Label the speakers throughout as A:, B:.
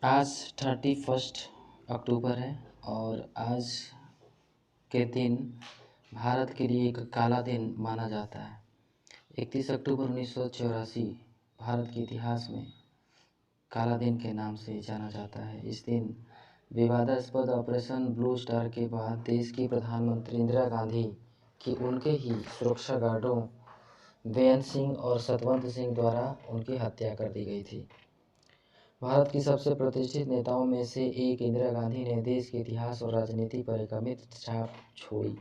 A: आज 31 अक्टूबर है और आज के दिन भारत के लिए एक काला दिन माना जाता है। 31 अक्टूबर 1984 भारत के इतिहास में काला दिन के नाम से जाना जाता है। इस दिन विवादास्पद ऑपरेशन ब्लू स्टार के बाद देश की प्रधानमंत्री इंदिरा गांधी की उनके ही सुरक्षा गार्डों बेअंत सिंह और सतवंत सिंह द्वारा उनकी हत्या कर दी गई थी। भारत की सबसे प्रतिष्ठित नेताओं में से एक इंदिरा गांधी ने देश के इतिहास और राजनीति पर एक अमिट छाप छोड़ी।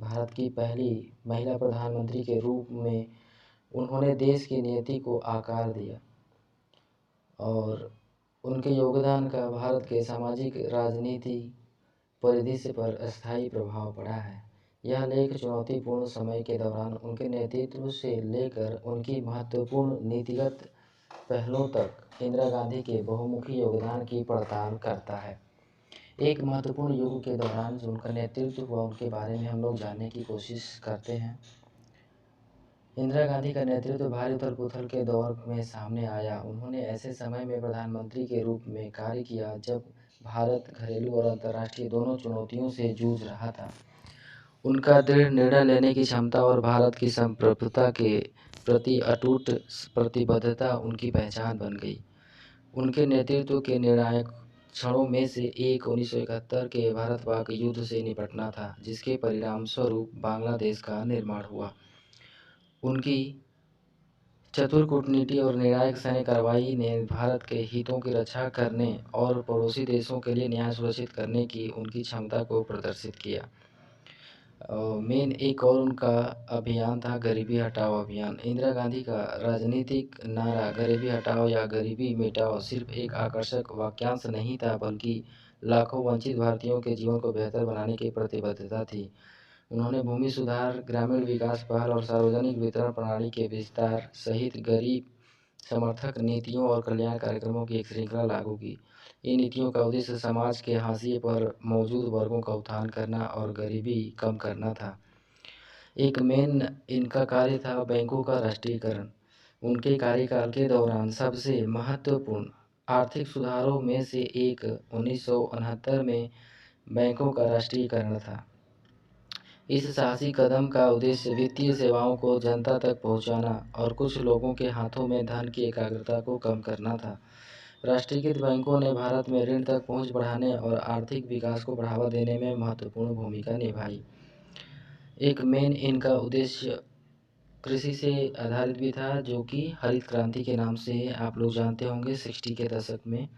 A: भारत की पहली महिला प्रधानमंत्री के रूप में उन्होंने देश की नीति को आकार दिया और उनके योगदान का भारत के सामाजिक राजनीति परिदृश्य पर अस्थायी प्रभाव पड़ा है। यह लेख चुनौतीपूर्ण समय के दौरान उनके नेतृत्व से लेकर उनकी महत्वपूर्ण नीतिगत पहलों तक इंदिरा गांधी के बहुमुखी योगदान की पड़ताल करता है। एक महत्वपूर्ण युग के दौरान जो उनका नेतृत्व हुआ उनके बारे में हम लोग जानने की कोशिश करते हैं। इंदिरा गांधी का नेतृत्व भारी उथल पुथल के दौर में सामने आया। उन्होंने ऐसे समय में प्रधानमंत्री के रूप में कार्य किया जब भारत घरेलू और अंतर्राष्ट्रीय दोनों चुनौतियों से जूझ रहा था। उनका दृढ़ निर्णय लेने की क्षमता और भारत की संप्रभुता के प्रति अटूट प्रतिबद्धता उनकी पहचान बन गई। उनके नेतृत्व के निर्णायक क्षणों में से एक 1971 के भारत पाक युद्ध से निपटना था, जिसके परिणाम स्वरूप बांग्लादेश का निर्माण हुआ। उनकी चतुर कूटनीति और निर्णायक सैन्य कार्रवाई ने भारत के हितों की रक्षा करने और पड़ोसी देशों के लिए न्याय सुनिश्चित करने की उनकी क्षमता को प्रदर्शित किया। मेन एक और उनका अभियान था गरीबी हटाओ अभियान। इंदिरा गांधी का राजनीतिक नारा गरीबी हटाओ या गरीबी मिटाओ सिर्फ एक आकर्षक वाक्यांश नहीं था, बल्कि लाखों वंचित भारतीयों के जीवन को बेहतर बनाने की प्रतिबद्धता थी। उन्होंने भूमि सुधार, ग्रामीण विकास पहल और सार्वजनिक वितरण प्रणाली के विस्तार सहित गरीब समर्थक नीतियों और कल्याण कार्यक्रमों की एक श्रृंखला लागू की। इन नीतियों का उद्देश्य समाज के हाशिए पर मौजूद वर्गों का उत्थान करना और गरीबी कम करना था। एक मेन इनका कार्य था बैंकों का राष्ट्रीयकरण। उनके कार्यकाल के दौरान सबसे महत्वपूर्ण आर्थिक सुधारों में से एक 1969 में बैंकों का राष्ट्रीयकरण था। इस साहसी कदम का उद्देश्य वित्तीय सेवाओं को जनता तक पहुंचाना और कुछ लोगों के हाथों में धन की एकाग्रता को कम करना था। राष्ट्रीयकृत बैंकों ने भारत में ऋण तक पहुंच बढ़ाने और आर्थिक विकास को बढ़ावा देने में महत्वपूर्ण भूमिका निभाई। एक मेन इनका उद्देश्य कृषि से आधारित भी था, जो कि हरित क्रांति के नाम से आप लोग जानते होंगे। 60 के दशक में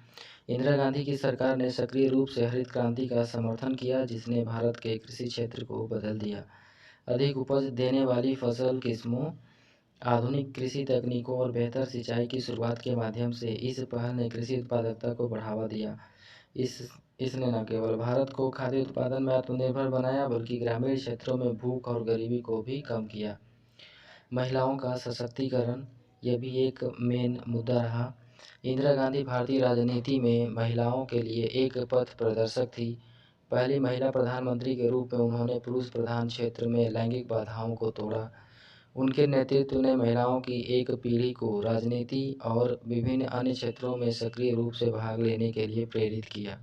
A: इंदिरा गांधी की सरकार ने सक्रिय रूप से हरित क्रांति का समर्थन किया, जिसने भारत के कृषि क्षेत्र को बदल दिया। अधिक उपज देने वाली फसल किस्मों, आधुनिक कृषि तकनीकों और बेहतर सिंचाई की शुरुआत के माध्यम से इस पहल ने कृषि उत्पादकता को बढ़ावा दिया। इसने न केवल भारत को खाद्य उत्पादन में आत्मनिर्भर बनाया, बल्कि ग्रामीण क्षेत्रों में भूख और गरीबी को भी कम किया। महिलाओं का सशक्तिकरण यह भी एक मेन मुद्दा रहा। इंदिरा गांधी भारतीय राजनीति में महिलाओं के लिए एक पथ प्रदर्शक थी। पहली महिला प्रधानमंत्री के रूप में उन्होंने पुरुष प्रधान क्षेत्र में लैंगिक बाधाओं को तोड़ा। उनके नेतृत्व ने महिलाओं की एक पीढ़ी को राजनीति और विभिन्न अन्य क्षेत्रों में सक्रिय रूप से भाग लेने के लिए प्रेरित किया।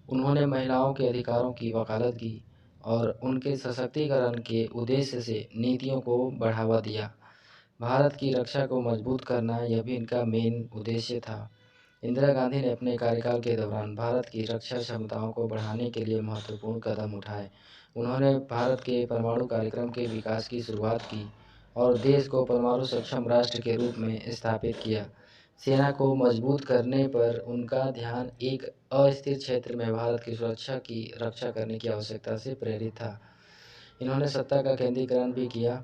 A: उन्होंने महिलाओं के अधिकारों की वकालत की और उनके सशक्तिकरण के उद्देश्य से नीतियों को बढ़ावा दिया। भारत की रक्षा को मजबूत करना यह भी इनका मेन उद्देश्य था। इंदिरा गांधी ने अपने कार्यकाल के दौरान भारत की रक्षा क्षमताओं को बढ़ाने के लिए महत्वपूर्ण कदम उठाए। उन्होंने भारत के परमाणु कार्यक्रम के विकास की शुरुआत की और देश को परमाणु सक्षम राष्ट्र के रूप में स्थापित किया। सेना को मजबूत करने पर उनका ध्यान एक अस्थिर क्षेत्र में भारत की सुरक्षा की रक्षा करने की आवश्यकता से प्रेरित था। इन्होंने सत्ता का केंद्रीकरण भी किया।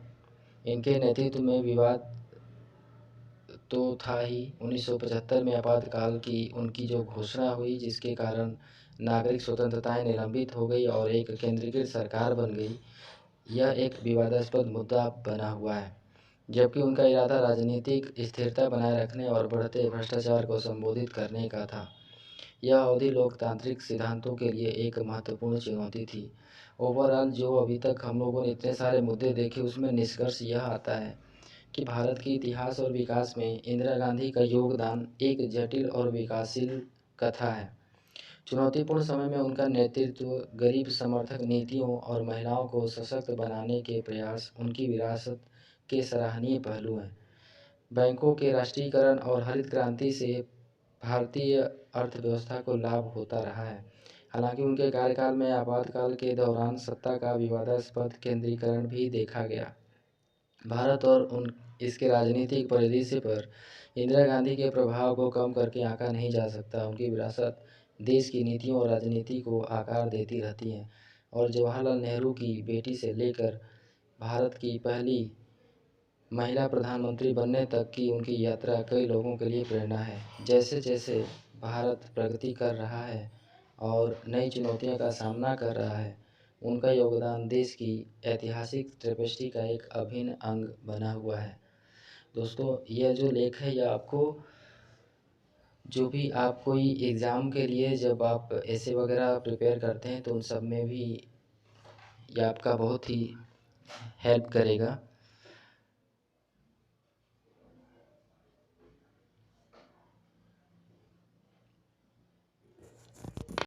A: इनके नेतृत्व में विवाद तो था ही। 1975 में आपातकाल की उनकी जो घोषणा हुई, जिसके कारण नागरिक स्वतंत्रताएं निलंबित हो गई और एक केंद्रीकृत सरकार बन गई, यह एक विवादास्पद मुद्दा बना हुआ है। जबकि उनका इरादा राजनीतिक स्थिरता बनाए रखने और बढ़ते भ्रष्टाचार को संबोधित करने का था। यह अवधि लोकतांत्रिक सिद्धांतों के लिए एक महत्वपूर्ण चुनौती थी। ओवरऑल जो अभी तक हम लोगों ने इतने सारे मुद्दे देखे, उसमें निष्कर्ष यह आता है कि भारत के इतिहास और विकास में इंदिरा गांधी का योगदान एक जटिल और विकासशील कथा है। चुनौतीपूर्ण समय में उनका नेतृत्व, गरीब समर्थक नीतियों और महिलाओं को सशक्त बनाने के प्रयास उनकी विरासत के सराहनीय पहलू हैं। बैंकों के राष्ट्रीयकरण और हरित क्रांति से भारतीय अर्थव्यवस्था को लाभ होता रहा है। हालांकि उनके कार्यकाल में आपातकाल के दौरान सत्ता का विवादास्पद केंद्रीकरण भी देखा गया। भारत और इसके राजनीतिक परिदृश्य पर इंदिरा गांधी के प्रभाव को कम करके आंका नहीं जा सकता। उनकी विरासत देश की नीतियों और राजनीति को आकार देती रहती है और जवाहरलाल नेहरू की बेटी से लेकर भारत की पहली महिला प्रधानमंत्री बनने तक की उनकी यात्रा कई लोगों के लिए प्रेरणा है। जैसे जैसे भारत प्रगति कर रहा है और नई चुनौतियों का सामना कर रहा है, उनका योगदान देश की ऐतिहासिक टेपेस्ट्री का एक अभिन्न अंग बना हुआ है। दोस्तों, यह जो लेख है यह आपको जो भी आप कोई एग्ज़ाम के लिए जब आप ऐसे वगैरह प्रिपेयर करते हैं तो उन सब में भी ये आपका बहुत ही हेल्प करेगा।